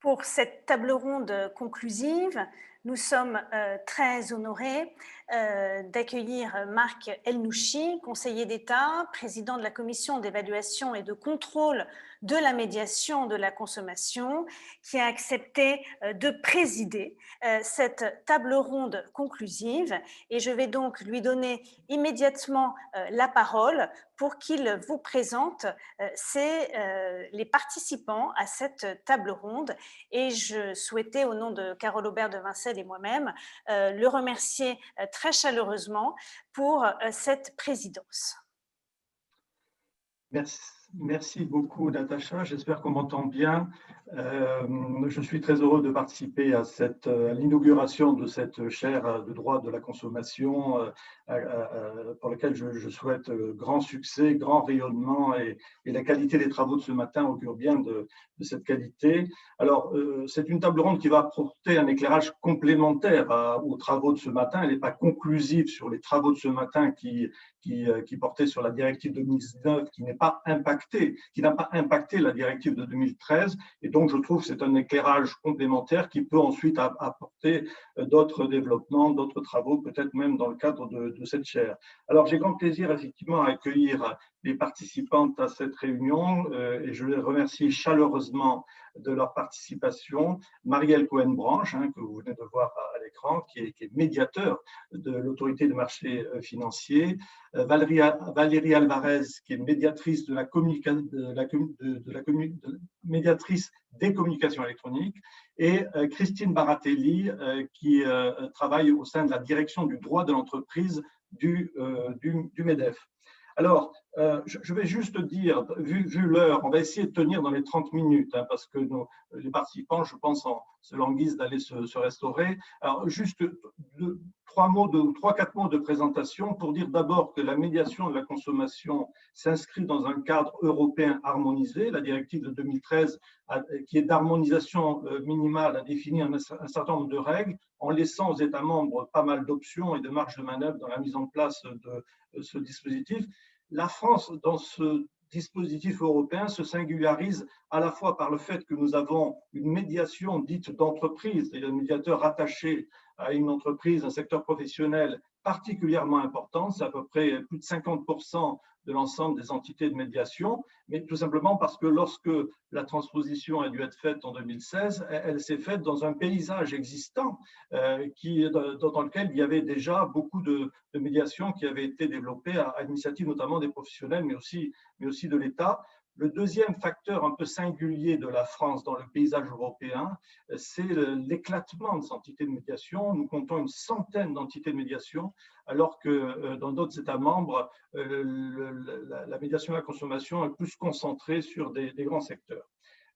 Pour cette table ronde conclusive, nous sommes très honorés d'accueillir Marc Elnouchi, conseiller d'État, président de la commission d'évaluation et de contrôle de la médiation de la consommation, qui a accepté de présider cette table ronde conclusive. Et je vais donc lui donner immédiatement la parole pour qu'il vous présente les participants à cette table ronde. Et je souhaitais, au nom de Carole Aubert de Vincel et moi-même, le remercier très chaleureusement pour cette présidence. Merci beaucoup, Natacha. J'espère qu'on m'entend bien. Je suis très heureux de participer à l'inauguration de cette chaire de droit de la consommation pour laquelle je souhaite grand succès, grand rayonnement et la qualité des travaux de ce matin augure bien de cette qualité. Alors, c'est une table ronde qui va apporter un éclairage complémentaire aux travaux de ce matin. Elle n'est pas conclusive sur les travaux de ce matin qui portait sur la directive 2019 qui n'a pas impacté la directive de 2013. Et donc, je trouve que c'est un éclairage complémentaire qui peut ensuite apporter d'autres développements, d'autres travaux, peut-être même dans le cadre de cette chaire. Alors, j'ai grand plaisir effectivement à accueillir les participantes à cette réunion et je les remercie chaleureusement de leur participation. Marielle Cohen-Branche, que vous venez de voir à l'écran, qui est médiateur de l'autorité des marchés financiers. Valérie Alvarez, qui est médiatrice médiatrice des communications électroniques, et Christine Baratelli, qui travaille au sein de la direction du droit de l'entreprise du MEDEF. Alors, je vais juste dire, vu l'heure, on va essayer de tenir dans les 30 minutes, parce que les participants, je pense, se languissent d'aller se restaurer. Alors, juste 3-4 mots de présentation pour dire d'abord que la médiation de la consommation s'inscrit dans un cadre européen harmonisé. La directive de 2013, qui est d'harmonisation minimale, a défini un certain nombre de règles en laissant aux États membres pas mal d'options et de marge de manœuvre dans la mise en place de ce dispositif. La France, dans ce dispositif européen, se singularise à la fois par le fait que nous avons une médiation dite d'entreprise, c'est-à-dire un médiateur rattaché à une entreprise, un secteur professionnel particulièrement important, c'est à peu près plus de 50% de l'ensemble des entités de médiation, mais tout simplement parce que lorsque la transposition a dû être faite en 2016, elle s'est faite dans un paysage existant dans lequel il y avait déjà beaucoup de médiation qui avait été développée à l'initiative notamment des professionnels, mais aussi de l'État. Le deuxième facteur un peu singulier de la France dans le paysage européen, c'est l'éclatement des entités de médiation. Nous comptons une centaine d'entités de médiation, alors que dans d'autres États membres, la médiation de la consommation est plus concentrée sur des grands secteurs.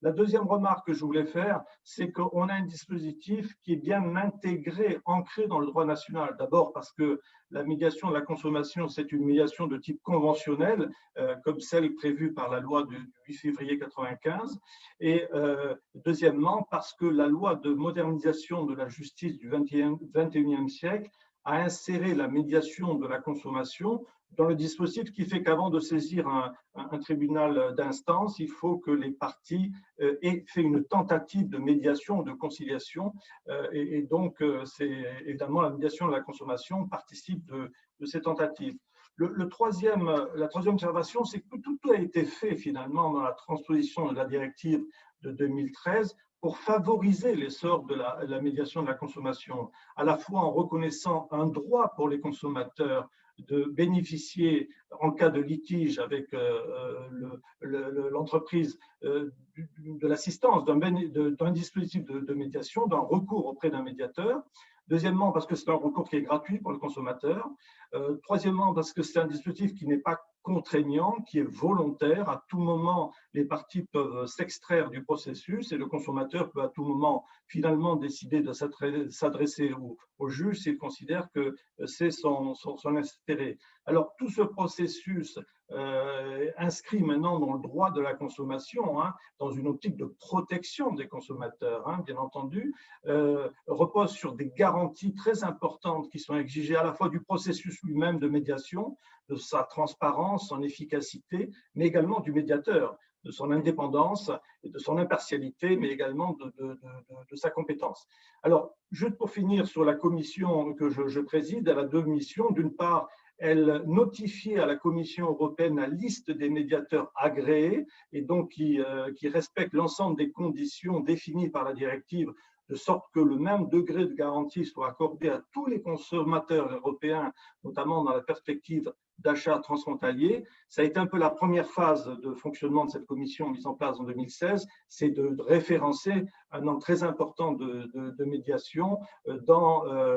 La deuxième remarque que je voulais faire, c'est qu'on a un dispositif qui est bien intégré, ancré dans le droit national. D'abord parce que la médiation de la consommation, c'est une médiation de type conventionnel, comme celle prévue par la loi du 8 février 1995. Et deuxièmement, parce que la loi de modernisation de la justice du XXIe siècle a inséré la médiation de la consommation dans le dispositif qui fait qu'avant de saisir un tribunal d'instance, il faut que les parties aient fait une tentative de médiation ou de conciliation. Et donc, c'est évidemment la médiation de la consommation participe de ces tentatives. La troisième observation, c'est que tout a été fait finalement dans la transposition de la directive de 2013 pour favoriser l'essor de la médiation de la consommation, à la fois en reconnaissant un droit pour les consommateurs de bénéficier, en cas de litige avec l'entreprise, de l'assistance d'un dispositif de médiation, d'un recours auprès d'un médiateur. Deuxièmement, parce que c'est un recours qui est gratuit pour le consommateur. Troisièmement, parce que c'est un dispositif qui n'est pas contraignant, qui est volontaire. À tout moment, les parties peuvent s'extraire du processus et le consommateur peut à tout moment finalement décider de s'adresser au juge s'il considère que c'est son intérêt. Alors, tout ce processus inscrit maintenant dans le droit de la consommation, dans une optique de protection des consommateurs, bien entendu, repose sur des garanties très importantes qui sont exigées à la fois du processus lui-même de médiation, de sa transparence, son efficacité, mais également du médiateur. de son indépendance et de son impartialité, mais également de sa compétence. Alors, juste pour finir sur la commission que je préside, elle a deux missions. D'une part, elle notifie à la Commission européenne la liste des médiateurs agréés et donc qui respectent l'ensemble des conditions définies par la directive, de sorte que le même degré de garantie soit accordé à tous les consommateurs européens, notamment dans la perspective d'achat transfrontalier. Ça a été un peu la première phase de fonctionnement de cette commission mise en place en 2016, c'est de référencer un nombre très important de médiations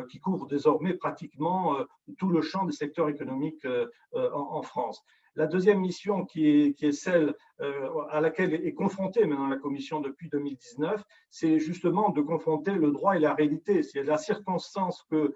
qui couvre désormais pratiquement tout le champ des secteurs économiques en France. La deuxième mission, qui est celle à laquelle est confrontée maintenant la Commission depuis 2019, c'est justement de confronter le droit et la réalité. C'est la circonstance que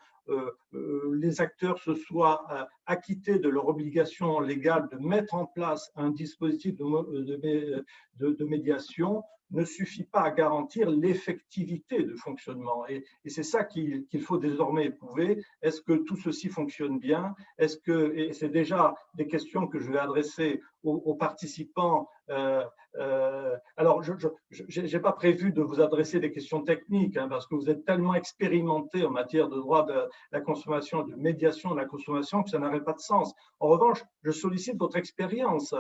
les acteurs se soient acquittés de leur obligation légale de mettre en place un dispositif de médiation ne suffit pas à garantir l'effectivité de fonctionnement. Et c'est ça qu'il faut désormais éprouver. Est-ce que tout ceci fonctionne bien? Et c'est déjà des questions que je vais adresser aux participants. Alors, je n'ai pas prévu de vous adresser des questions techniques, parce que vous êtes tellement expérimentés en matière de droit de la consommation, de médiation de la consommation, que ça n'aurait pas de sens. En revanche, je sollicite votre expérience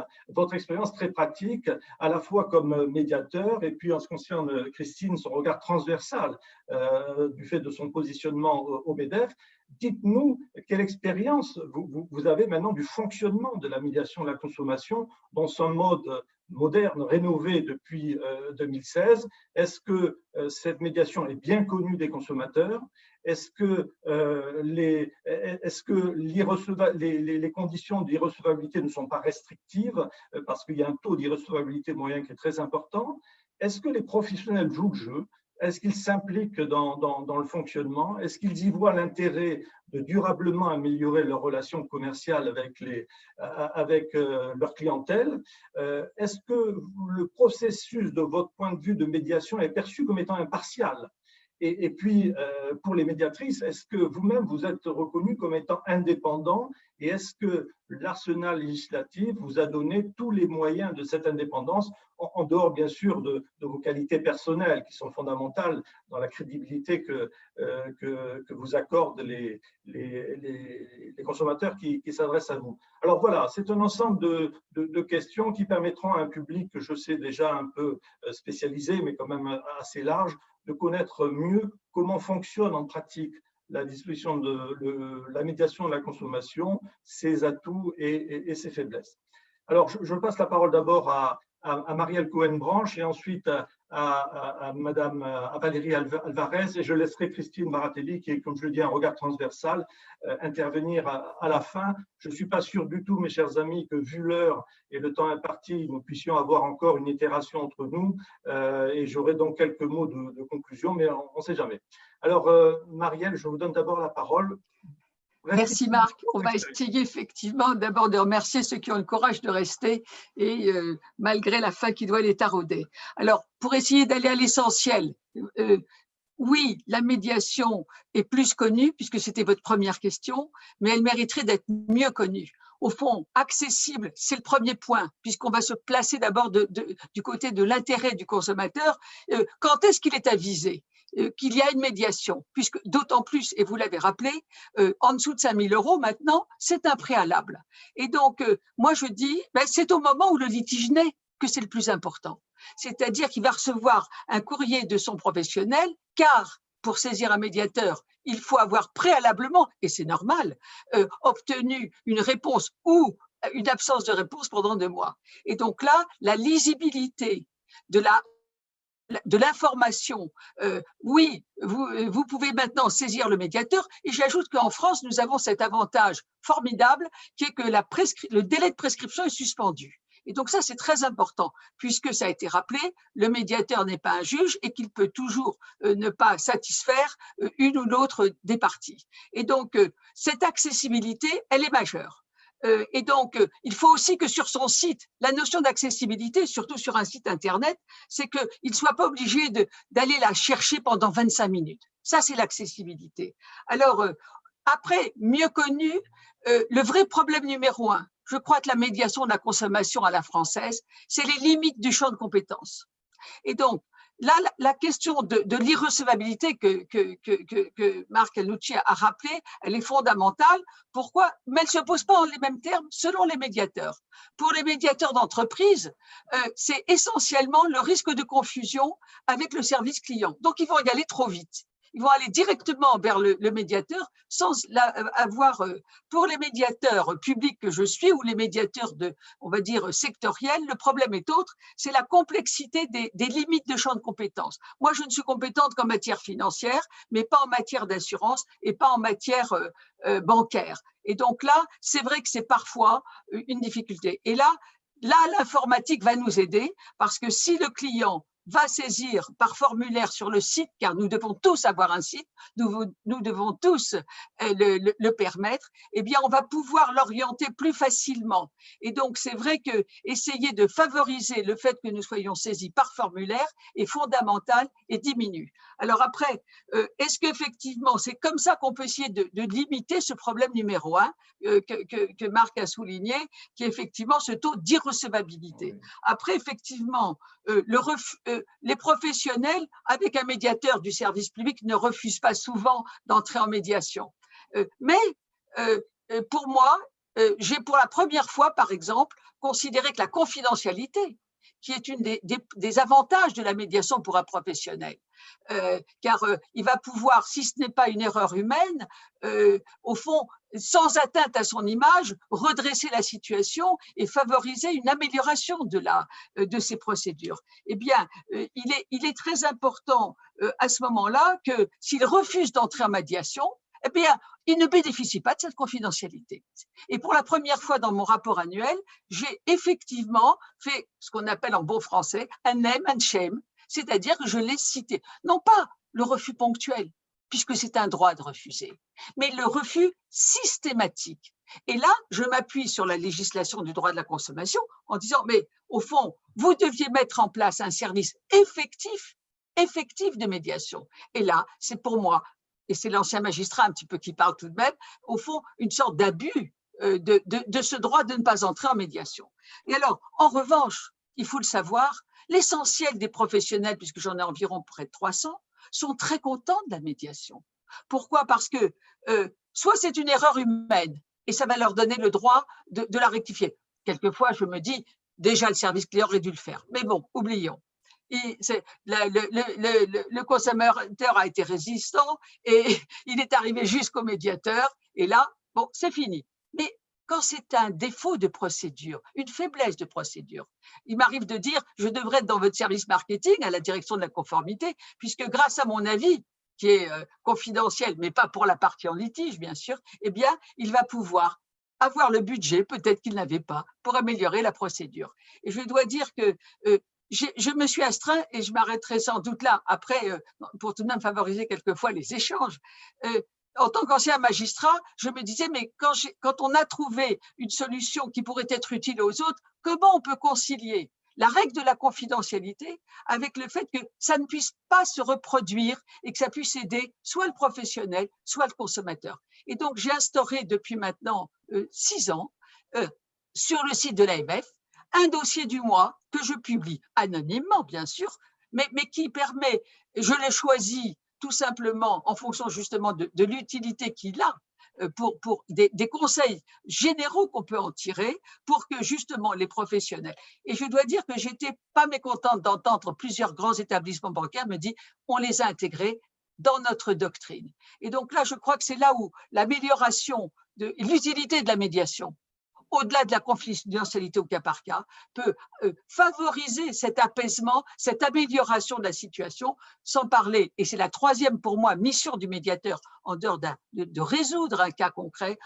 très pratique, à la fois comme médiateur, et puis en ce qui concerne Christine, son regard transversal du fait de son positionnement au MEDEF. Dites-nous quelle expérience vous avez maintenant du fonctionnement de la médiation de la consommation dans son mode moderne, rénové depuis 2016. Est-ce que cette médiation est bien connue des consommateurs? Est-ce que les conditions d'irrecevabilité ne sont pas restrictives parce qu'il y a un taux d'irrecevabilité moyen qui est très important? Est-ce que les professionnels jouent le jeu? Est-ce qu'ils s'impliquent dans le fonctionnement? Est-ce qu'ils y voient l'intérêt de durablement améliorer leurs relations commerciales avec leur clientèle? Est-ce que le processus, de votre point de vue de médiation, est perçu comme étant impartial? Et puis, pour les médiatrices, est-ce que vous-même, vous êtes reconnus comme étant indépendants? Et est-ce que l'arsenal législatif vous a donné tous les moyens de cette indépendance, en dehors, bien sûr, de vos qualités personnelles, qui sont fondamentales dans la crédibilité que vous accordent les consommateurs qui s'adressent à vous? Alors voilà, c'est un ensemble de questions qui permettront à un public que je sais déjà un peu spécialisé, mais quand même assez large, de connaître mieux comment fonctionne en pratique la disposition de la médiation de la consommation, ses atouts et ses faiblesses. Alors, je passe la parole d'abord à Marielle Cohen-Branche et ensuite à Valérie Alvarez, et je laisserai Christine Baratelli, qui est, comme je le dis, un regard transversal, intervenir à la fin. Je ne suis pas sûr du tout, mes chers amis, que vu l'heure et le temps imparti, nous puissions avoir encore une itération entre nous, et j'aurai donc quelques mots de conclusion, mais on ne sait jamais. Alors, Marielle, je vous donne d'abord la parole. Merci Marc. On va essayer effectivement d'abord de remercier ceux qui ont le courage de rester et malgré la fin qui doit les tarauder. Alors, pour essayer d'aller à l'essentiel, oui, la médiation est plus connue puisque c'était votre première question, mais elle mériterait d'être mieux connue. Au fond, accessible, c'est le premier point, puisqu'on va se placer d'abord du côté de l'intérêt du consommateur. Quand est-ce qu'il est avisé qu'il y a une médiation, puisque d'autant plus, et vous l'avez rappelé, en dessous de 5 000 € maintenant, c'est un préalable. Et donc, moi je dis, c'est au moment où le litige naît que c'est le plus important. C'est-à-dire qu'il va recevoir un courrier de son professionnel, car pour saisir un médiateur, il faut avoir préalablement, et c'est normal, obtenu une réponse ou une absence de réponse pendant 2 mois. Et donc là, la lisibilité de l'information, oui, vous pouvez maintenant saisir le médiateur, et j'ajoute qu'en France, nous avons cet avantage formidable qui est que le délai de prescription est suspendu. Et donc ça, c'est très important, puisque ça a été rappelé, le médiateur n'est pas un juge et qu'il peut toujours ne pas satisfaire une ou l'autre des parties. Et donc, cette accessibilité, elle est majeure. Et donc, il faut aussi que sur son site, la notion d'accessibilité, surtout sur un site Internet, c'est qu'il ne soit pas obligé d'aller la chercher pendant 25 minutes. Ça, c'est l'accessibilité. Alors, après, mieux connu, le vrai problème numéro 1, je crois que la médiation de la consommation à la française, c'est les limites du champ de compétences. Et donc, là, la question de l'irrecevabilité que Marc Annucci a rappelé, elle est fondamentale. Pourquoi? Mais elle ne se pose pas en les mêmes termes selon les médiateurs. Pour les médiateurs d'entreprise, c'est essentiellement le risque de confusion avec le service client. Donc, ils vont y aller trop vite. Ils vont aller directement vers le médiateur sans avoir, pour les médiateurs publics que je suis ou les médiateurs on va dire, sectoriels, le problème est autre, c'est la complexité des limites de champ de compétences. Moi, je ne suis compétente qu'en matière financière, mais pas en matière d'assurance et pas en matière bancaire. Et donc là, c'est vrai que c'est parfois une difficulté. Et là, l'informatique va nous aider parce que si le client va saisir par formulaire sur le site, car nous devons tous avoir un site, nous devons tous le permettre, eh bien, on va pouvoir l'orienter plus facilement. Et donc, c'est vrai que essayer de favoriser le fait que nous soyons saisis par formulaire est fondamental et diminue. Alors après, est-ce qu'effectivement, c'est comme ça qu'on peut essayer de limiter ce problème numéro 1 que Marc a souligné, qui est effectivement ce taux d'irrecevabilité. Après, effectivement, les professionnels, avec un médiateur du service public, ne refusent pas souvent d'entrer en médiation. Mais pour moi, j'ai pour la première fois, par exemple, considéré que la confidentialité, qui est une des avantages de la médiation pour un professionnel, car il va pouvoir, si ce n'est pas une erreur humaine, au fond, sans atteinte à son image, redresser la situation et favoriser une amélioration de ces procédures. Eh bien, il est très important à ce moment-là que s'il refuse d'entrer en médiation, eh bien, il ne bénéficie pas de cette confidentialité. Et pour la première fois dans mon rapport annuel, j'ai effectivement fait ce qu'on appelle en bon français un name and shame, c'est-à-dire que je l'ai cité. Non pas le refus ponctuel, puisque c'est un droit de refuser, mais le refus systématique. Et là, je m'appuie sur la législation du droit de la consommation en disant, mais au fond, vous deviez mettre en place un service effectif de médiation. Et là, c'est pour moi, et c'est l'ancien magistrat un petit peu qui parle tout de même, au fond, une sorte d'abus de ce droit de ne pas entrer en médiation. Et alors, en revanche, il faut le savoir, l'essentiel des professionnels, puisque j'en ai environ près de 300, sont très contents de la médiation. Pourquoi? Parce que soit c'est une erreur humaine et ça va leur donner le droit de la rectifier. Quelquefois, je me dis, déjà le service client aurait dû le faire. Mais bon, oublions. Le consommateur a été résistant et il est arrivé jusqu'au médiateur et là, bon, c'est fini. Mais quand c'est un défaut de procédure, une faiblesse de procédure, il m'arrive de dire, je devrais être dans votre service marketing à la direction de la conformité, puisque grâce à mon avis, qui est confidentiel, mais pas pour la partie en litige, bien sûr, eh bien, il va pouvoir avoir le budget, peut-être qu'il n'avait pas, pour améliorer la procédure. Et je dois dire que je me suis astreint, et je m'arrêterai sans doute là, après, pour tout de même favoriser quelquefois les échanges. En tant qu'ancien magistrat, je me disais, mais quand on a trouvé une solution qui pourrait être utile aux autres, comment on peut concilier la règle de la confidentialité avec le fait que ça ne puisse pas se reproduire et que ça puisse aider soit le professionnel, soit le consommateur. Et donc, j'ai instauré depuis maintenant 6 ans, sur le site de l'AMF, un dossier du mois que je publie anonymement, bien sûr, mais qui permet, je l'ai choisi tout simplement en fonction justement de l'utilité qu'il a pour des conseils généraux qu'on peut en tirer pour que justement les professionnels. Et je dois dire que j'étais pas mécontente d'entendre plusieurs grands établissements bancaires me dire on les a intégrés dans notre doctrine. Et donc là, je crois que c'est là où l'amélioration de l'utilité de la médiation, au-delà de la confidentialité au cas par cas, peut favoriser cet apaisement, cette amélioration de la situation, sans parler, et c'est la troisième pour moi mission du médiateur, en dehors de résoudre un cas concret,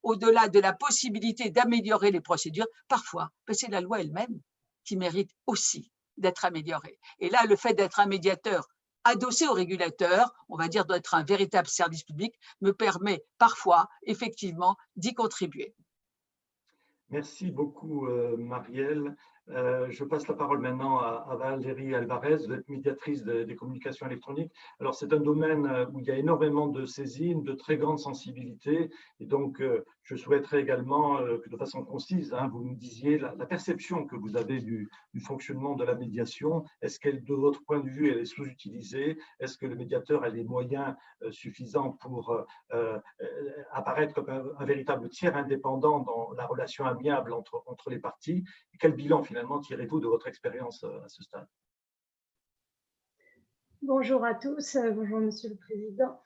au-delà de la possibilité d'améliorer les procédures, parfois, c'est la loi elle-même qui mérite aussi d'être améliorée. Et là, le fait d'être un médiateur adossé au régulateur, on va dire d'être un véritable service public, me permet parfois, effectivement, d'y contribuer. Merci beaucoup, Marielle. Je passe la parole maintenant à Valérie Alvarez, vous êtes médiatrice des communications électroniques. Alors, c'est un domaine où il y a énormément de saisines, de très grande sensibilité. Et donc, je souhaiterais également que de façon concise, vous nous disiez la perception que vous avez du fonctionnement de la médiation. Est-ce qu'elle, de votre point de vue, elle est sous-utilisée? Est-ce que le médiateur a les moyens suffisants pour apparaître comme un véritable tiers indépendant dans la relation amiable entre les parties? Quel bilan finalement tirez-vous de votre expérience à ce stade? Bonjour à tous, bonjour Monsieur le Président.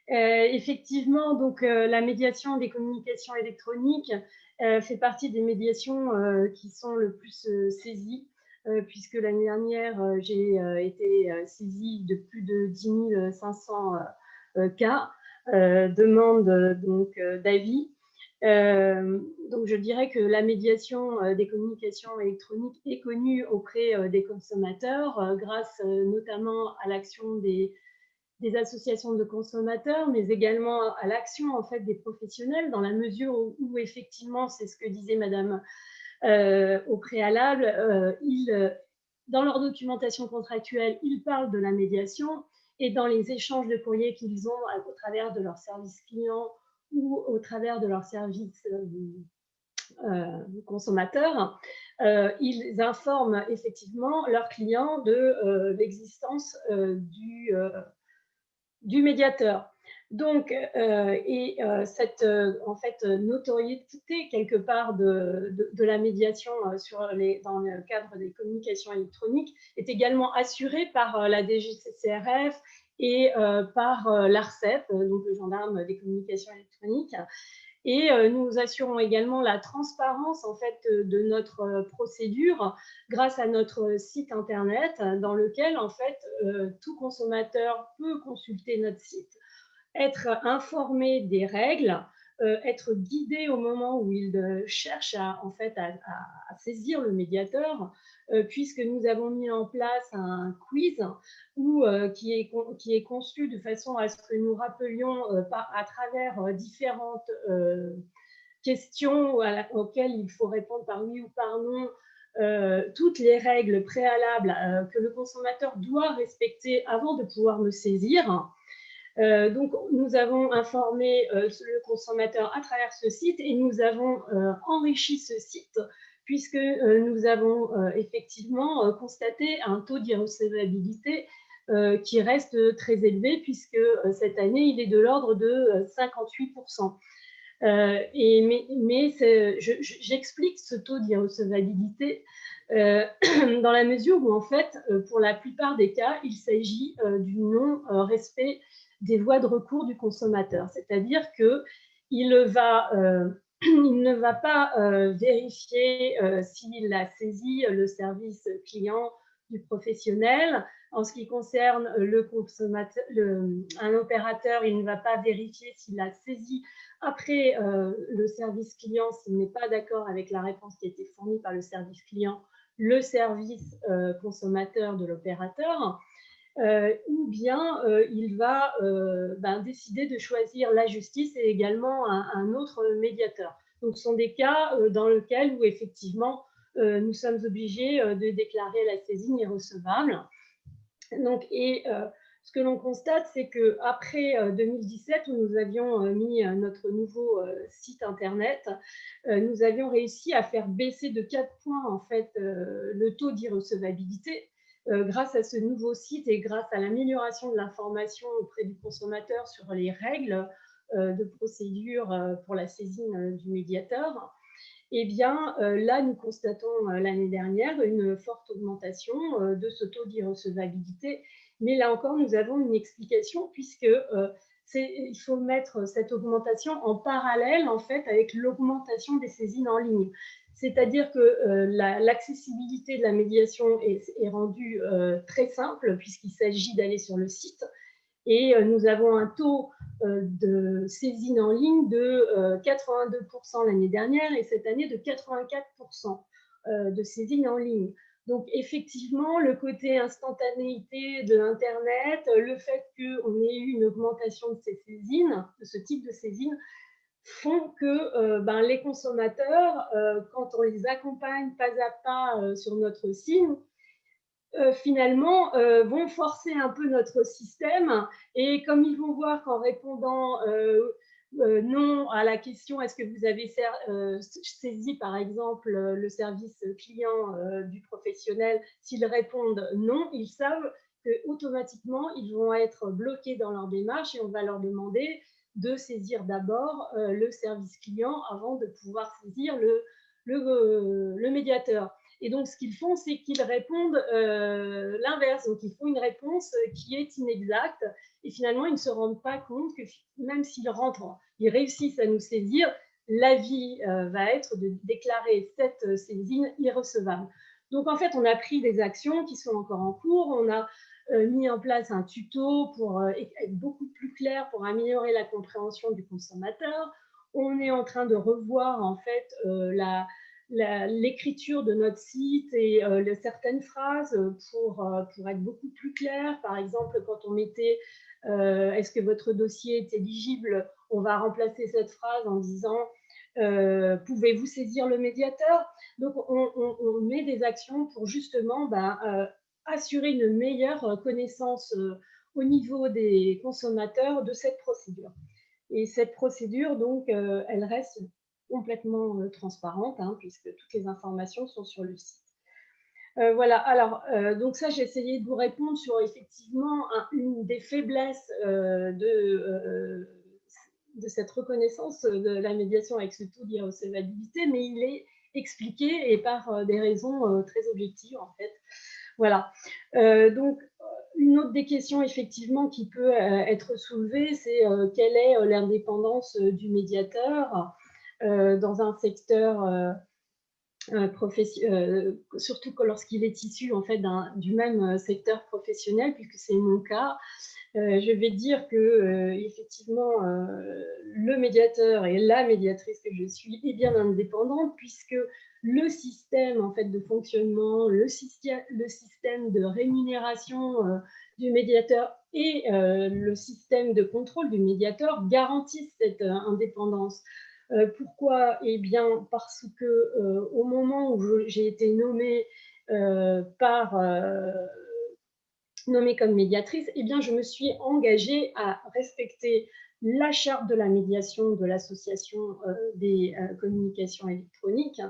Effectivement, donc la médiation des communications électroniques fait partie des médiations qui sont le plus saisies, puisque l'année dernière, j'ai été saisie de plus de 10 500 cas, demandes d'avis. Donc, je dirais que la médiation des communications électroniques est connue auprès des consommateurs grâce notamment à l'action des associations de consommateurs, mais également à l'action en fait des professionnels, dans la mesure où effectivement, c'est ce que disait Madame au préalable, dans leur documentation contractuelle, ils parlent de la médiation, et dans les échanges de courrier qu'ils ont au travers de leur service client ou au travers de leur service consommateur, ils informent effectivement leurs clients de l'existence du médiateur. Donc, cette en fait, notoriété quelque part de la médiation dans le cadre des communications électroniques est également assurée par la DGCCRF et par l'ARCEP, donc le gendarme des communications électroniques. Et nous assurons également la transparence en fait de notre procédure grâce à notre site internet dans lequel en fait tout consommateur peut consulter notre site, être informé des règles, être guidé au moment où il cherche à saisir le médiateur, puisque nous avons mis en place un quiz qui est conçu de façon à ce que nous rappelions à travers différentes questions auxquelles il faut répondre par oui ou par non, toutes les règles préalables que le consommateur doit respecter avant de pouvoir me saisir. Donc, nous avons informé le consommateur à travers ce site et nous avons enrichi ce site puisque nous avons effectivement constaté un taux d'irrecevabilité qui reste très élevé puisque cette année, il est de l'ordre de 58%. J'explique ce taux d'irrecevabilité dans la mesure où, en fait, pour la plupart des cas, il s'agit du non-respect des voies de recours du consommateur. C'est-à-dire qu'il ne va pas vérifier s'il a saisi le service client du professionnel. En ce qui concerne le consommateur, un opérateur, il ne va pas vérifier s'il a saisi après le service client, s'il n'est pas d'accord avec la réponse qui a été fournie par le service client, le service consommateur de l'opérateur. Ou bien il va décider de choisir la justice et également un autre médiateur. Donc, ce sont des cas dans lesquels où effectivement nous sommes obligés de déclarer la saisine irrecevable. Donc, ce que l'on constate, c'est qu'après 2017, où nous avions mis notre nouveau site internet, nous avions réussi à faire baisser de 4 points en fait, le taux d'irrecevabilité. Grâce à ce nouveau site et grâce à l'amélioration de l'information auprès du consommateur sur les règles de procédure pour la saisine du médiateur, eh bien, là, nous constatons l'année dernière une forte augmentation de ce taux d'irrecevabilité. Mais là encore, nous avons une explication puisque il faut mettre cette augmentation en parallèle en fait, avec l'augmentation des saisines en ligne. C'est-à-dire que l'accessibilité de la médiation est rendue très simple puisqu'il s'agit d'aller sur le site. Et nous avons un taux de saisine en ligne de 82% l'année dernière et cette année de 84% de saisine en ligne. Donc, effectivement, le côté instantanéité de l'Internet, le fait qu'on ait eu une augmentation de ces saisines, de ce type de saisine, font que les consommateurs, quand on les accompagne pas à pas sur notre site, finalement, vont forcer un peu notre système. Et comme ils vont voir qu'en répondant non à la question est-ce que vous avez saisi par exemple le service client du professionnel, s'ils répondent non, ils savent qu'automatiquement ils vont être bloqués dans leur démarche et on va leur demander de saisir d'abord le service client avant de pouvoir saisir le médiateur. Et donc, ce qu'ils font, c'est qu'ils répondent l'inverse. Donc, ils font une réponse qui est inexacte. Et finalement, ils ne se rendent pas compte que même s'ils rentrent, ils réussissent à nous saisir, l'avis va être de déclarer cette saisine irrecevable. Donc, en fait, on a pris des actions qui sont encore en cours. On a mis en place un tuto pour être beaucoup plus clair, pour améliorer la compréhension du consommateur. On est en train de revoir, en fait, l'écriture de notre site et certaines phrases pour être beaucoup plus clair. Par exemple, quand on mettait est-ce que votre dossier est éligible, on va remplacer cette phrase en disant pouvez-vous saisir le médiateur. Donc, on met des actions pour justement assurer une meilleure connaissance au niveau des consommateurs de cette procédure. Et cette procédure, donc, elle reste complètement transparente, hein, puisque toutes les informations sont sur le site. Voilà, alors, donc ça, j'ai essayé de vous répondre sur effectivement une des faiblesses de cette reconnaissance de la médiation avec ce taux d'irrecevabilité, mais il est expliqué et par des raisons très objectives, en fait. Voilà. Donc, une autre des questions, effectivement, qui peut être soulevée, c'est quelle est l'indépendance du médiateur dans un secteur surtout lorsqu'il est issu en fait du même secteur professionnel, puisque c'est mon cas. Je vais dire que effectivement le médiateur et la médiatrice que je suis est bien indépendante, puisque le système en fait de fonctionnement, le système de rémunération du médiateur et le système de contrôle du médiateur garantissent cette indépendance. Pourquoi? Eh bien, parce que au moment où j'ai été nommée nommée comme médiatrice, eh bien, je me suis engagée à respecter la charte de la médiation de l'Association des communications électroniques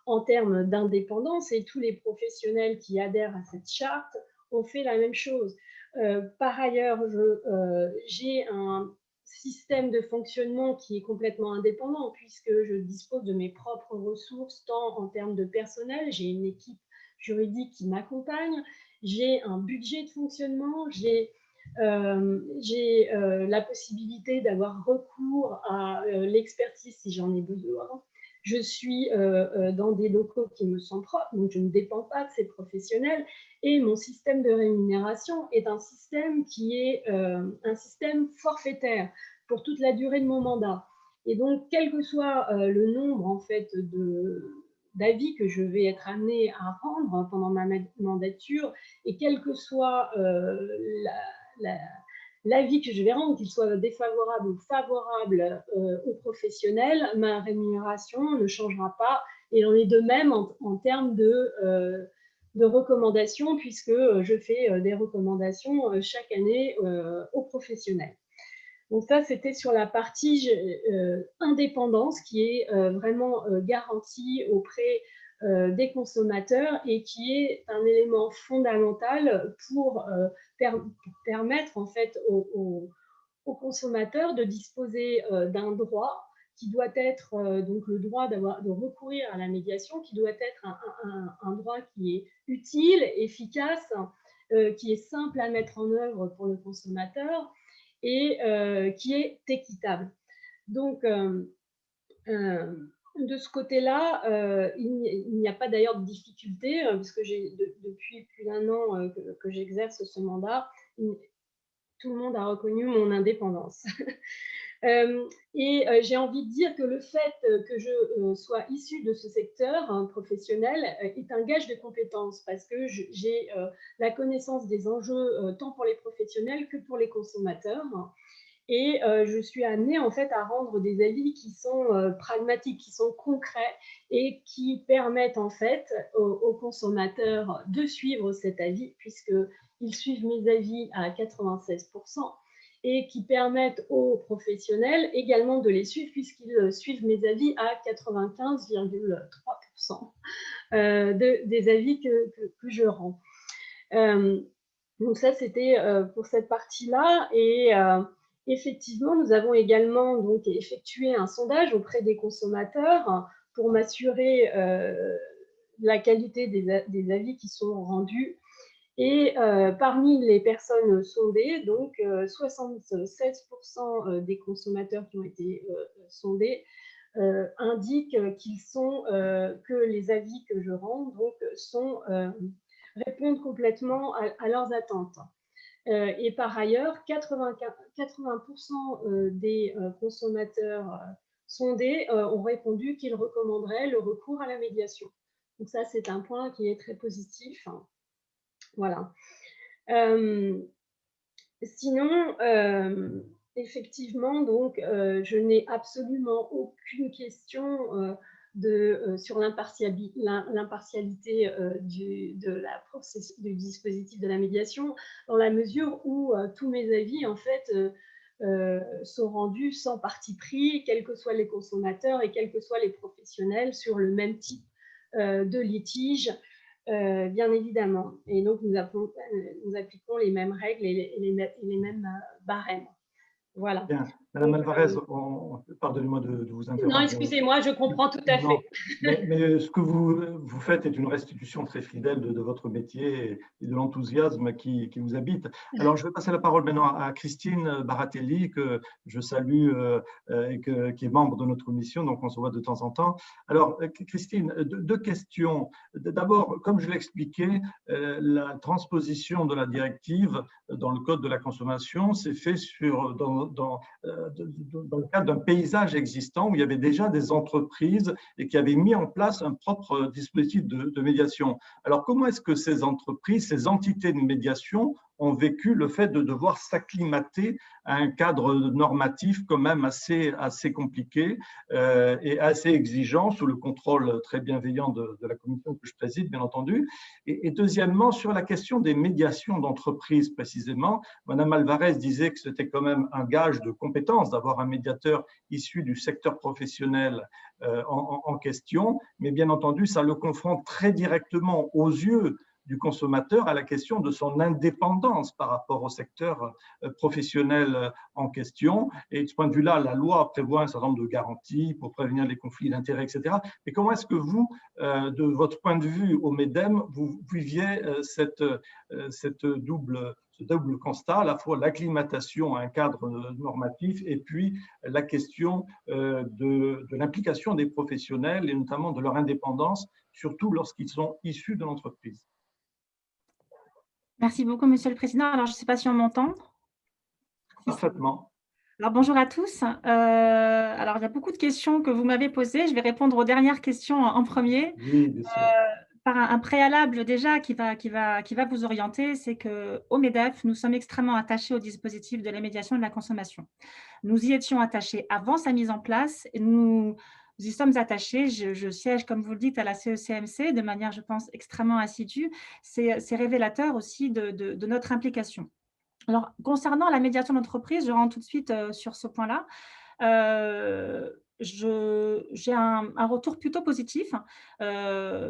en termes d'indépendance, et tous les professionnels qui adhèrent à cette charte ont fait la même chose. Par ailleurs, j'ai un système de fonctionnement qui est complètement indépendant, puisque je dispose de mes propres ressources, tant en termes de personnel, j'ai une équipe juridique qui m'accompagne, j'ai un budget de fonctionnement, j'ai la possibilité d'avoir recours à l'expertise si j'en ai besoin. Je suis dans des locaux qui me sont propres, donc je ne dépends pas de ces professionnels. Et mon système de rémunération est un système qui est un système forfaitaire pour toute la durée de mon mandat. Et donc, quel que soit le nombre en fait d'avis que je vais être amenée à rendre pendant ma mandature, et quel que soit l'avis que je vais rendre, qu'il soit défavorable ou favorable aux professionnels, ma rémunération ne changera pas. Et on est de même en termes de recommandations, puisque je fais des recommandations chaque année aux professionnels. Donc ça, c'était sur la partie indépendance qui est vraiment garantie auprès des consommateurs et qui est un élément fondamental pour permettre en fait aux consommateurs de disposer d'un droit qui doit être donc le droit de recourir à la médiation, qui doit être un droit qui est utile, efficace, qui est simple à mettre en œuvre pour le consommateur et qui est équitable. Donc, de ce côté-là, il n'y a pas d'ailleurs de difficulté, parce que depuis plus d'1 an que j'exerce ce mandat, tout le monde a reconnu mon indépendance. J'ai envie de dire que le fait que je sois issue de ce secteur professionnel est un gage de compétence, parce que j'ai la connaissance des enjeux tant pour les professionnels que pour les consommateurs. Et je suis amenée en fait à rendre des avis qui sont pragmatiques, qui sont concrets et qui permettent en fait aux consommateurs de suivre cet avis, puisqu'ils suivent mes avis à 96%, et qui permettent aux professionnels également de les suivre, puisqu'ils suivent mes avis à 95,3% des avis que je rends. Donc ça, c'était pour cette partie-là. Et effectivement, nous avons également donc effectué un sondage auprès des consommateurs pour m'assurer la qualité des avis qui sont rendus. Et parmi les personnes sondées, donc 76% des consommateurs qui ont été sondés indiquent que les avis que je rends donc, répondent complètement à leurs attentes. Et par ailleurs, 80% des consommateurs sondés ont répondu qu'ils recommanderaient le recours à la médiation. Donc ça, c'est un point qui est très positif. Voilà. Sinon, effectivement, donc, je n'ai absolument aucune question sur l'impartialité du dispositif de la médiation, dans la mesure où tous mes avis, en fait, sont rendus sans parti pris, quels que soient les consommateurs et quels que soient les professionnels, sur le même type de litige. Bien évidemment. Et donc, nous appliquons les mêmes règles et les mêmes barèmes. Voilà. Bien. Madame Alvarez, pardonnez-moi de vous interrompre. Non, excusez-moi, je comprends tout à fait. Mais ce que vous faites est une restitution très fidèle de votre métier et de l'enthousiasme qui vous habite. Alors, je vais passer la parole maintenant à Christine Baratelli, que je salue et qui est membre de notre commission, donc on se voit de temps en temps. Alors, Christine, deux questions. D'abord, comme je l'expliquais, la transposition de la directive dans le Code de la consommation s'est fait dans le cadre d'un paysage existant où il y avait déjà des entreprises et qui avaient mis en place un propre dispositif de médiation. Alors, comment est-ce que ces entreprises, ces entités de médiation ont vécu le fait de devoir s'acclimater à un cadre normatif quand même assez compliqué et assez exigeant, sous le contrôle très bienveillant de la commission que je préside, bien entendu. Et deuxièmement, sur la question des médiations d'entreprise précisément, Madame Alvarez disait que c'était quand même un gage de compétence d'avoir un médiateur issu du secteur professionnel en question, mais bien entendu, ça le confronte très directement aux yeux du consommateur à la question de son indépendance par rapport au secteur professionnel en question. Et de ce point de vue-là, la loi prévoit un certain nombre de garanties pour prévenir les conflits d'intérêts, etc. Mais comment est-ce que vous, de votre point de vue au MEDEM, vous viviez ce double constat, à la fois l'acclimatation à un cadre normatif et puis la question de l'implication des professionnels et notamment de leur indépendance, surtout lorsqu'ils sont issus de l'entreprise? Merci beaucoup, Monsieur le Président. Alors, je ne sais pas si on m'entend. Parfaitement. Alors, bonjour à tous. Alors, il y a beaucoup de questions que vous m'avez posées. Je vais répondre aux dernières questions en premier. Oui, bien sûr. Par un préalable déjà qui va vous orienter, c'est qu'au MEDEF, nous sommes extrêmement attachés au dispositif de la médiation de la consommation. Nous y étions attachés avant sa mise en place et nous y sommes attachés. Je siège, comme vous le dites, à la CECMC de manière, je pense, extrêmement assidue. C'est révélateur aussi de notre implication. Alors, concernant la médiation d'entreprise, je rentre tout de suite sur ce point-là. J'ai un retour plutôt positif,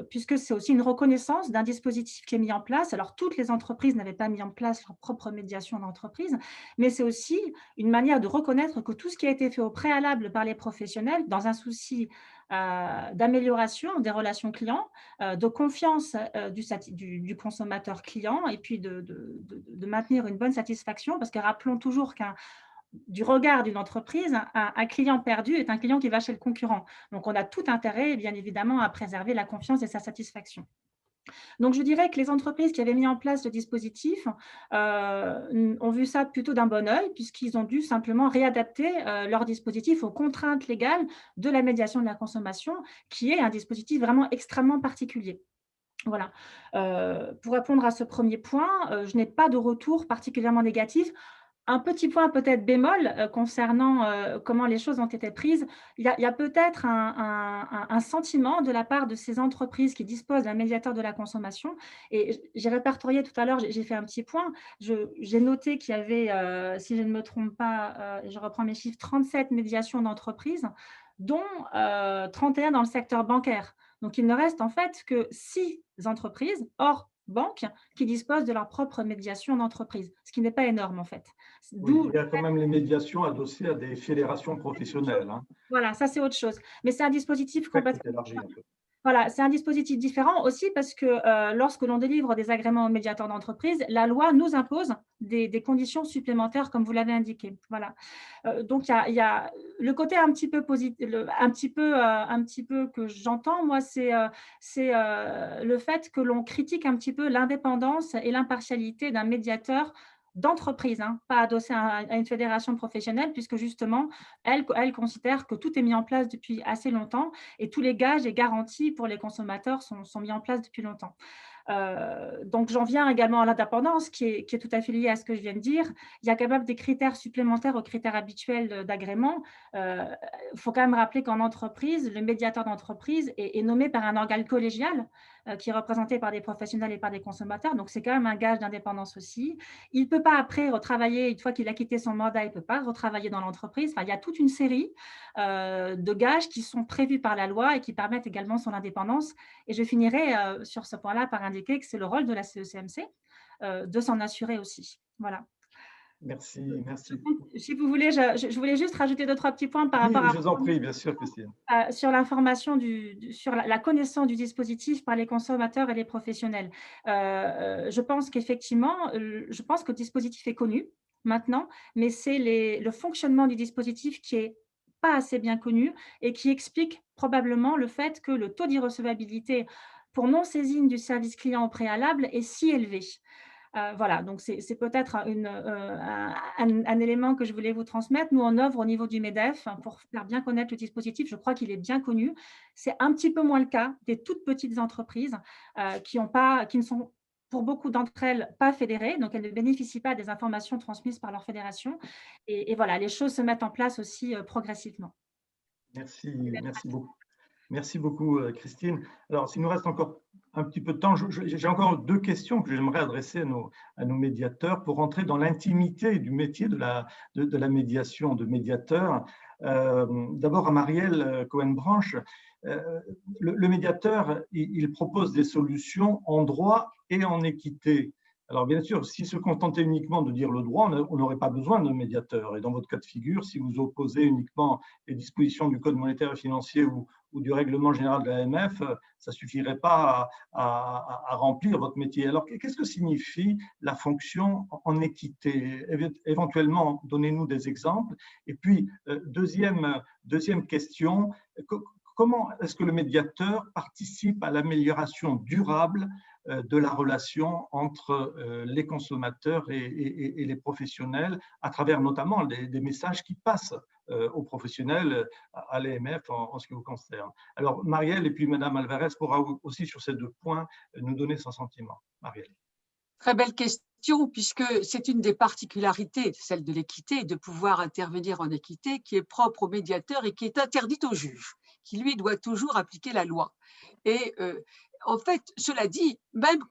puisque c'est aussi une reconnaissance d'un dispositif qui est mis en place. Alors, toutes les entreprises n'avaient pas mis en place leur propre médiation d'entreprise, mais c'est aussi une manière de reconnaître que tout ce qui a été fait au préalable par les professionnels, dans un souci d'amélioration des relations clients, de confiance du consommateur client, et puis de maintenir une bonne satisfaction, parce que rappelons toujours du regard d'une entreprise, un client perdu est un client qui va chez le concurrent. Donc, on a tout intérêt, bien évidemment, à préserver la confiance et sa satisfaction. Donc, je dirais que les entreprises qui avaient mis en place le dispositif ont vu ça plutôt d'un bon œil, puisqu'ils ont dû simplement réadapter leur dispositif aux contraintes légales de la médiation de la consommation, qui est un dispositif vraiment extrêmement particulier. Voilà. Pour répondre à ce premier point, je n'ai pas de retour particulièrement négatif. un petit point peut-être bémol concernant comment les choses ont été prises. Il y a peut-être un sentiment de la part de ces entreprises qui disposent d'un médiateur de la consommation. Et j'ai répertorié tout à l'heure, j'ai fait un petit point. J'ai noté qu'il y avait, si je ne me trompe pas, je reprends mes chiffres, 37 médiations d'entreprises, dont 31 dans le secteur bancaire. Donc, il ne reste en fait que 6 entreprises hors banques qui disposent de leur propre médiation d'entreprise, ce qui n'est pas énorme en fait. Oui, il y a quand même les médiations adossées à des fédérations professionnelles. Hein. Voilà, ça c'est autre chose. Mais c'est un dispositif complètement Élargi un peu. Voilà, c'est un dispositif différent aussi parce que lorsque l'on délivre des agréments aux médiateurs d'entreprise, la loi nous impose des conditions supplémentaires, comme vous l'avez indiqué. Voilà. Donc, il y a le côté un petit peu positif, un petit peu que j'entends, moi, c'est le fait que l'on critique un petit peu l'indépendance et l'impartialité d'un médiateur d'entreprise, hein, pas adossé à une fédération professionnelle, puisque justement, elle considère que tout est mis en place depuis assez longtemps et tous les gages et garanties pour les consommateurs sont mis en place depuis longtemps. Donc, j'en viens également à l'indépendance qui est tout à fait liée à ce que je viens de dire. Il y a quand même des critères supplémentaires aux critères habituels d'agrément. Il faut quand même rappeler qu'en entreprise, le médiateur d'entreprise est nommé par un organe collégial qui est représenté par des professionnels et par des consommateurs. Donc, c'est quand même un gage d'indépendance aussi. Il ne peut pas après retravailler, une fois qu'il a quitté son mandat, il ne peut pas retravailler dans l'entreprise. Enfin, il y a toute une série de gages qui sont prévus par la loi et qui permettent également son indépendance. Et je finirai sur ce point-là par indiquer que c'est le rôle de la CECMC de s'en assurer aussi. Voilà. Merci, merci. Si vous voulez, je voulais juste rajouter 2-3 petits points par rapport à… Je vous en prie, bien sûr, Christine. Sur l'information, sur la connaissance du dispositif par les consommateurs et les professionnels. Je pense qu'effectivement, je pense que le dispositif est connu maintenant, mais c'est le fonctionnement du dispositif qui est pas assez bien connu et qui explique probablement le fait que le taux d'irrecevabilité pour non-saisine du service client au préalable est si élevé. Voilà, donc c'est peut-être un élément que je voulais vous transmettre. Nous, on œuvre au niveau du MEDEF pour faire bien connaître le dispositif. Je crois qu'il est bien connu. C'est un petit peu moins le cas des toutes petites entreprises qui ne sont, pour beaucoup d'entre elles, pas fédérées, donc elles ne bénéficient pas des informations transmises par leur fédération. Et voilà, les choses se mettent en place aussi progressivement. Merci, merci beaucoup. Merci beaucoup, Christine. Alors, s'il nous reste encore un petit peu de temps, j'ai encore 2 questions que j'aimerais adresser à nos médiateurs pour rentrer dans l'intimité du métier de la médiation, de médiateur. D'abord, à Marielle Cohen-Branche, le médiateur, il propose des solutions en droit et en équité. Alors, bien sûr, s'il se contentait uniquement de dire le droit, on n'aurait pas besoin de médiateur. Et dans votre cas de figure, si vous opposez uniquement les dispositions du Code monétaire et financier ou du règlement général de l'AMF, ça ne suffirait pas à remplir votre métier. Alors, qu'est-ce que signifie la fonction en équité? Éventuellement, donnez-nous des exemples. Et puis, deuxième question, comment est-ce que le médiateur participe à l'amélioration durable de la relation entre les consommateurs et les professionnels, à travers notamment des messages qui passent aux professionnels, à l'AMF en ce qui vous concerne. Alors, Marielle et puis Madame Alvarez pourra aussi sur ces 2 points nous donner son sentiment. Marielle. Très belle question, puisque c'est une des particularités, celle de l'équité, de pouvoir intervenir en équité, qui est propre au médiateur et qui est interdite au juge, qui lui doit toujours appliquer la loi. Et en fait, cela dit, même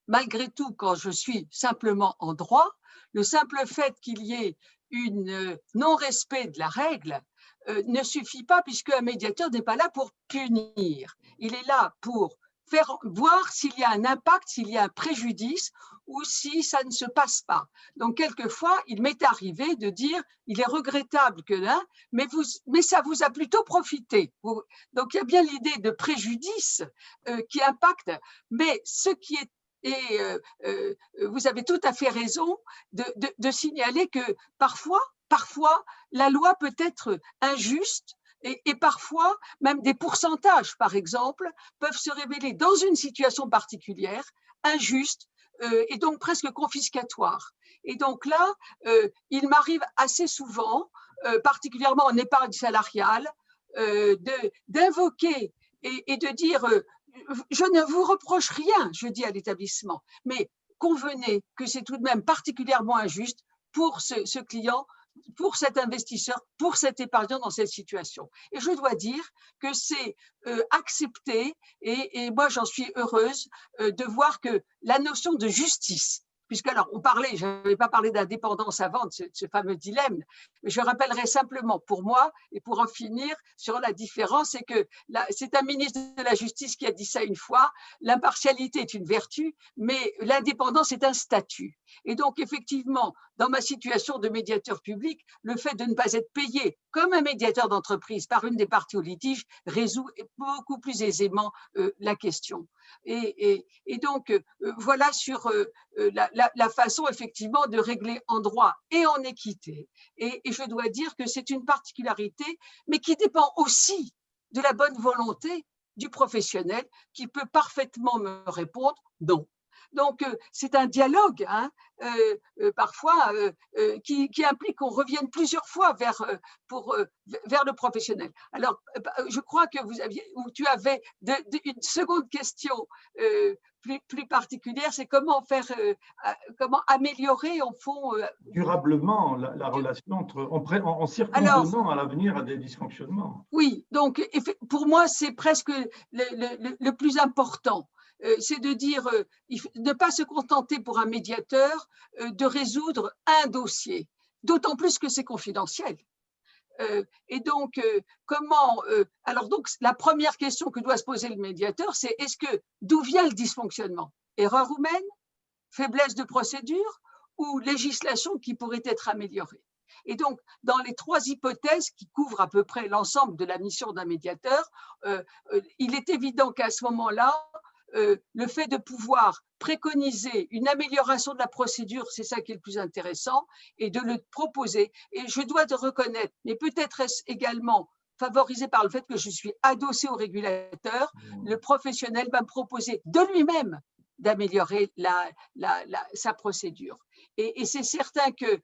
malgré tout, quand je suis simplement en droit, le simple fait qu'il y ait une non-respect de la règle ne suffit pas, puisque un médiateur n'est pas là pour punir. Il est là pour faire voir s'il y a un impact, s'il y a un préjudice ou si ça ne se passe pas. Donc, quelquefois, il m'est arrivé de dire, il est regrettable que là, mais ça vous a plutôt profité. Donc, il y a bien l'idée de préjudice qui impacte, mais ce qui est vous avez tout à fait raison de signaler que parfois, la loi peut être injuste et parfois, même des pourcentages, par exemple, peuvent se révéler dans une situation particulière injustes et donc presque confiscatoires. Et donc là, il m'arrive assez souvent, particulièrement en épargne salariale, d'invoquer et de dire je ne vous reproche rien, je dis à l'établissement, mais convenez que c'est tout de même particulièrement injuste pour ce client, pour cet investisseur, pour cet épargnant dans cette situation. Et je dois dire que c'est accepté, et moi j'en suis heureuse de voir que la notion de justice, puisque alors on parlait, je n'avais pas parlé d'indépendance avant, de ce fameux dilemme, mais je rappellerai simplement pour moi, et pour en finir sur la différence, c'est que c'est un ministre de la Justice qui a dit ça une fois, l'impartialité est une vertu, mais l'indépendance est un statut. Et donc effectivement, dans ma situation de médiateur public, le fait de ne pas être payé comme un médiateur d'entreprise par une des parties au litige résout beaucoup plus aisément la question. Et donc, voilà sur la façon effectivement de régler en droit et en équité. Et je dois dire que c'est une particularité, mais qui dépend aussi de la bonne volonté du professionnel qui peut parfaitement me répondre non. Donc, c'est un dialogue parfois qui implique qu'on revienne plusieurs fois vers le professionnel. Alors, je crois que tu avais une seconde question plus particulière, c'est comment améliorer en fond durablement la relation en circonvenant à l'avenir à des dysfonctionnements. Oui, donc pour moi, c'est presque le plus important. C'est de dire, ne pas se contenter pour un médiateur de résoudre un dossier, d'autant plus que c'est confidentiel. Et donc, alors donc, la première question que doit se poser le médiateur, c'est d'où vient le dysfonctionnement? Erreur humaine, faiblesse de procédure ou législation qui pourrait être améliorée? Et donc, dans les trois hypothèses qui couvrent à peu près l'ensemble de la mission d'un médiateur, il est évident qu'à ce moment-là, le fait de pouvoir préconiser une amélioration de la procédure, c'est ça qui est le plus intéressant, et de le proposer. Et je dois te reconnaître, mais peut-être est-ce également favorisé par le fait que je suis adossée au régulateur, le professionnel va me proposer de lui-même d'améliorer sa procédure. Et c'est certain qu'il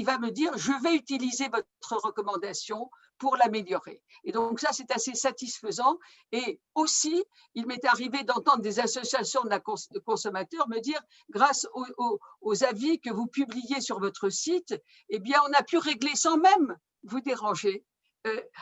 va me dire, je vais utiliser votre recommandation pour l'améliorer. Et donc ça, c'est assez satisfaisant. Et aussi, il m'est arrivé d'entendre des associations de consommateurs me dire, grâce aux avis que vous publiez sur votre site, eh bien, on a pu régler sans même vous déranger.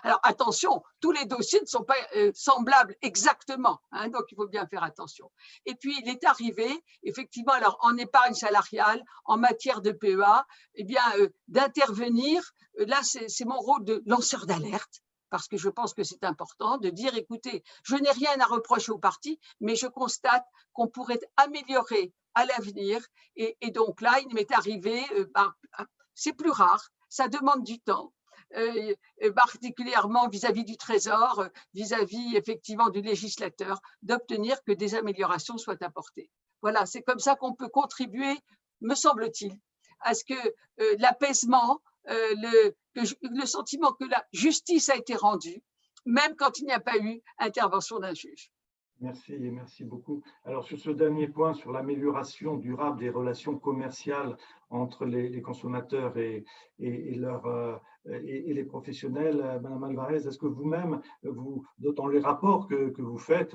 Alors attention, tous les dossiers ne sont pas semblables exactement, donc il faut bien faire attention. Et puis il est arrivé, effectivement, alors en épargne salariale, en matière de PEA, eh bien d'intervenir. Là, c'est mon rôle de lanceur d'alerte, parce que je pense que c'est important de dire, écoutez, je n'ai rien à reprocher aux parties, mais je constate qu'on pourrait améliorer à l'avenir. Et donc là, il m'est arrivé, c'est plus rare, ça demande du temps. Particulièrement vis-à-vis du Trésor, vis-à-vis effectivement du législateur, d'obtenir que des améliorations soient apportées. Voilà, c'est comme ça qu'on peut contribuer, me semble-t-il, à ce que l'apaisement, le sentiment que la justice a été rendue, même quand il n'y a pas eu intervention d'un juge. Merci beaucoup. Alors, sur ce dernier point, sur l'amélioration durable des relations commerciales entre les consommateurs et les professionnels, Madame Alvarez, est-ce que vous-même, dans les rapports que vous faites,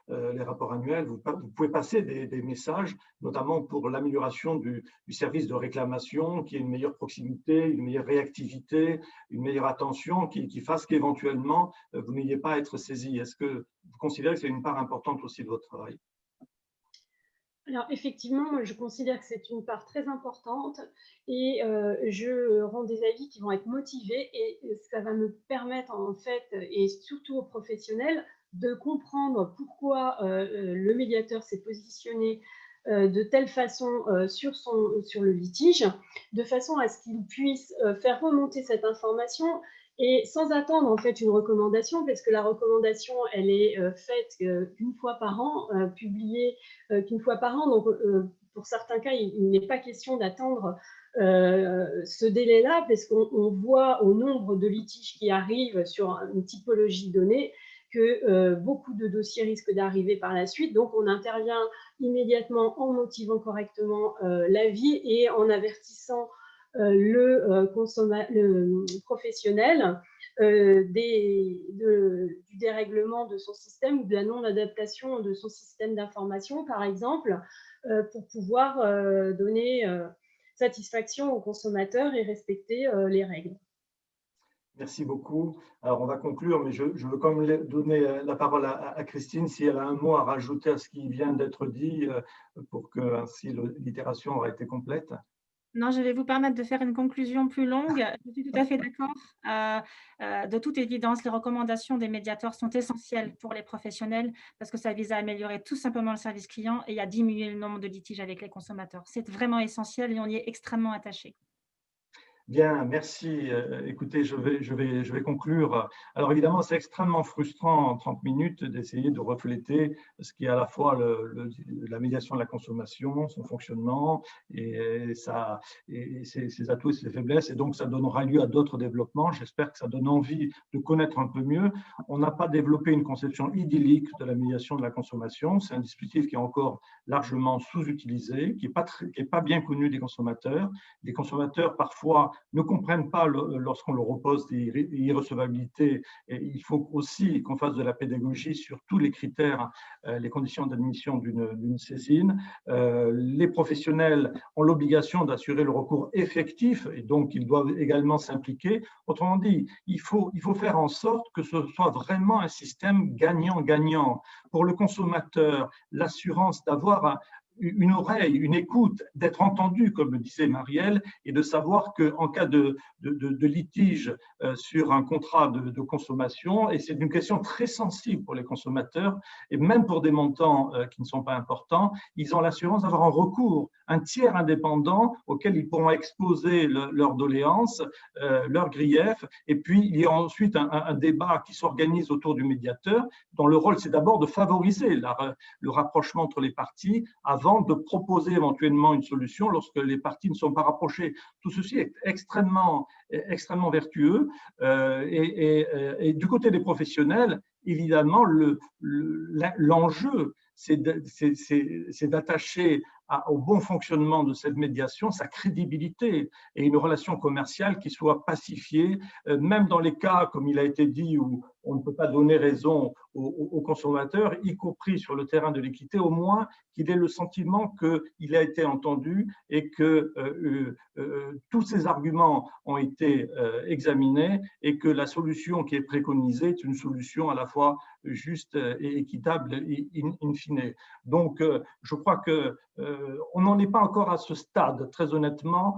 les rapports annuels, vous pouvez passer des messages, notamment pour l'amélioration du service de réclamation, qui ait une meilleure proximité, une meilleure réactivité, une meilleure attention, qui fasse qu'éventuellement, vous n'ayez pas à être saisi. Est-ce que vous considérez que c'est une part importante aussi de votre travail? Alors effectivement, je considère que c'est une part très importante et je rends des avis qui vont être motivés et ça va me permettre en fait, et surtout aux professionnels, de comprendre pourquoi le médiateur s'est positionné de telle façon sur le litige, de façon à ce qu'il puisse faire remonter cette information et sans attendre en fait une recommandation, parce que la recommandation, elle est faite qu'une fois par an, publiée qu'une fois par an. Donc, pour certains cas, il n'est pas question d'attendre ce délai-là, parce qu'on voit au nombre de litiges qui arrivent sur une typologie donnée que beaucoup de dossiers risquent d'arriver par la suite. Donc, on intervient immédiatement en motivant correctement l'avis et en avertissant le professionnel du dérèglement de son système ou de la non-adaptation de son système d'information, par exemple, pour pouvoir donner satisfaction aux consommateurs et respecter les règles. Merci beaucoup. Alors, on va conclure, mais je veux quand même donner la parole à Christine, si elle a un mot à rajouter à ce qui vient d'être dit, pour que ainsi l'itération aura été complète. Non, je vais vous permettre de faire une conclusion plus longue. Je suis tout à fait d'accord. De toute évidence, les recommandations des médiateurs sont essentielles pour les professionnels parce que ça vise à améliorer tout simplement le service client et à diminuer le nombre de litiges avec les consommateurs. C'est vraiment essentiel et on y est extrêmement attaché. Bien, merci. Écoutez, je vais conclure. Alors évidemment, c'est extrêmement frustrant en 30 minutes d'essayer de refléter ce qui est à la fois la médiation de la consommation, son fonctionnement et ses atouts et ses faiblesses. Et donc, ça donnera lieu à d'autres développements. J'espère que ça donne envie de connaître un peu mieux. On n'a pas développé une conception idyllique de la médiation de la consommation. C'est un dispositif qui est encore largement sous-utilisé, qui est pas bien connu des consommateurs. Les consommateurs, parfois, ne comprennent pas lorsqu'on leur oppose des irrecevabilités. Et il faut aussi qu'on fasse de la pédagogie sur tous les critères, les conditions d'admission d'une saisine. Les professionnels ont l'obligation d'assurer le recours effectif et donc ils doivent également s'impliquer. Autrement dit, il faut faire en sorte que ce soit vraiment un système gagnant-gagnant. Pour le consommateur, l'assurance d'avoir une oreille, une écoute, d'être entendu, comme le disait Marielle, et de savoir qu'en cas de litige sur un contrat de consommation, et c'est une question très sensible pour les consommateurs, et même pour des montants qui ne sont pas importants, ils ont l'assurance d'avoir un recours, un tiers indépendant auquel ils pourront exposer leurs doléances, leurs griefs, et puis il y a ensuite un débat qui s'organise autour du médiateur, dont le rôle c'est d'abord de favoriser le rapprochement entre les parties avant de proposer éventuellement une solution lorsque les parties ne sont pas rapprochées. Tout ceci est extrêmement vertueux et du côté des professionnels, évidemment, l'enjeu, c'est d'attacher au bon fonctionnement de cette médiation sa crédibilité et une relation commerciale qui soit pacifiée, même dans les cas, comme il a été dit, où on ne peut pas donner raison aux consommateurs, y compris sur le terrain de l'équité, au moins qu'il ait le sentiment qu'il a été entendu et que tous ces arguments ont été examinés et que la solution qui est préconisée est une solution à la fois juste et équitable in fine. Donc, je crois que on n'en est pas encore à ce stade, très honnêtement,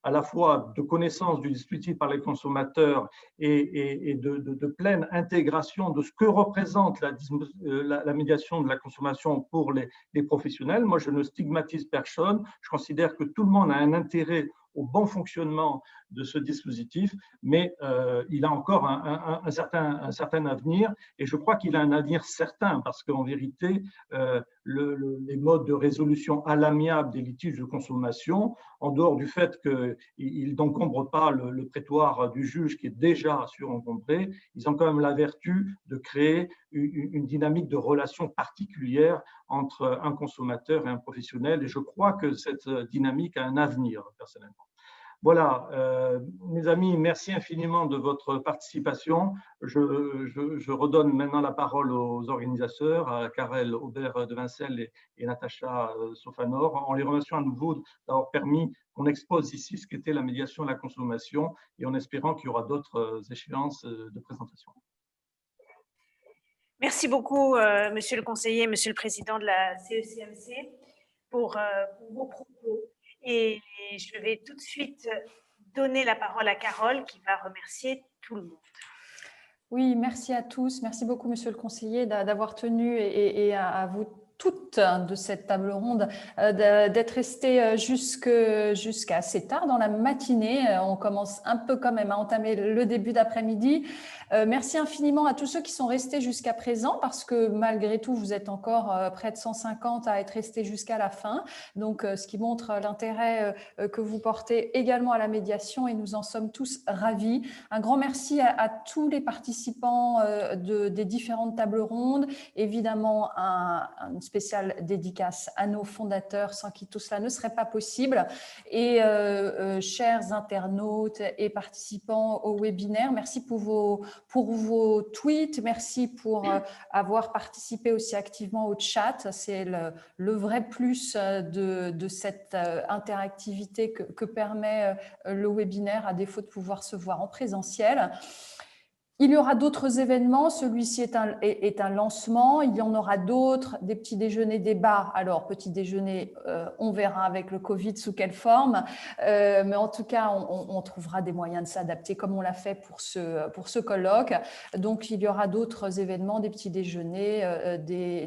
à la fois de connaissance du dispositif par les consommateurs et de pleine intégration de ce que représente la médiation de la consommation pour les professionnels. Moi, je ne stigmatise personne. Je considère que tout le monde a un intérêt au bon fonctionnement de ce dispositif, mais il a encore un certain avenir, et je crois qu'il a un avenir certain, parce qu'en vérité, les modes de résolution à l'amiable des litiges de consommation, en dehors du fait qu'ils n'encombrent pas le prétoire du juge qui est déjà surencombré, ils ont quand même la vertu de créer une dynamique de relation particulière entre un consommateur et un professionnel, et je crois que cette dynamique a un avenir, personnellement. Voilà, mes amis, merci infiniment de votre participation. Je redonne maintenant la parole aux organisateurs, à Karel Aubert de Vincel et Natacha Sofanor, en les remerciant à nouveau d'avoir permis qu'on expose ici ce qu'était la médiation de la consommation et en espérant qu'il y aura d'autres échéances de présentation. Merci beaucoup, Monsieur le conseiller, Monsieur le président de la CECMC, pour vos propos. Et je vais tout de suite donner la parole à Carole qui va remercier tout le monde. Oui, merci à tous. Merci beaucoup, Monsieur le conseiller, d'avoir tenu et à vous toutes de cette table ronde, d'être resté jusqu'à assez tard dans la matinée. On commence un peu quand même à entamer le début d'après-midi. Merci infiniment à tous ceux qui sont restés jusqu'à présent, parce que malgré tout, vous êtes encore près de 150 à être restés jusqu'à la fin. Donc, ce qui montre l'intérêt que vous portez également à la médiation, et nous en sommes tous ravis. Un grand merci à tous les participants des différentes tables rondes. Évidemment, une spéciale dédicace à nos fondateurs sans qui tout cela ne serait pas possible. Et chers internautes et participants au webinaire, merci pour vos tweets, merci pour avoir participé aussi activement au chat. C'est le vrai plus de cette interactivité que permet le webinaire, à défaut de pouvoir se voir en présentiel. Il y aura d'autres événements, celui-ci est un lancement, il y en aura d'autres, des petits déjeuners, débats. Alors, petit déjeuner, on verra avec le Covid sous quelle forme, mais en tout cas, on trouvera des moyens de s'adapter comme on l'a fait pour ce colloque. Donc, il y aura d'autres événements, des petits déjeuners,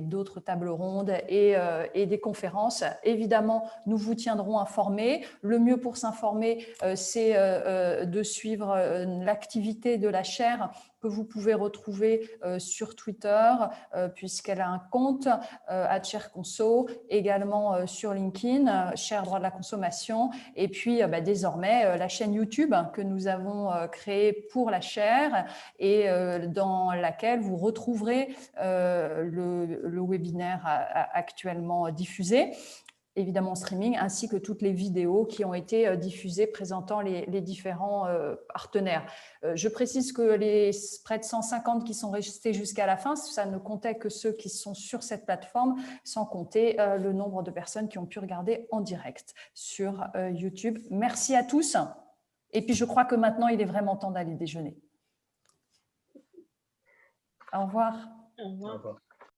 d'autres tables rondes et des conférences. Évidemment, nous vous tiendrons informés. Le mieux pour s'informer, c'est de suivre l'activité de la chaire que vous pouvez retrouver sur Twitter, puisqu'elle a un compte @chairconso, également sur LinkedIn, Chaire droit de la consommation, et puis désormais la chaîne YouTube que nous avons créée pour la chaire et dans laquelle vous retrouverez le webinaire actuellement diffusé, évidemment en streaming, ainsi que toutes les vidéos qui ont été diffusées présentant les différents partenaires. Je précise que les près de 150 qui sont restés jusqu'à la fin, ça ne comptait que ceux qui sont sur cette plateforme, sans compter le nombre de personnes qui ont pu regarder en direct sur YouTube. Merci à tous. Et puis, je crois que maintenant, il est vraiment temps d'aller déjeuner. Au revoir. Au revoir. Au revoir.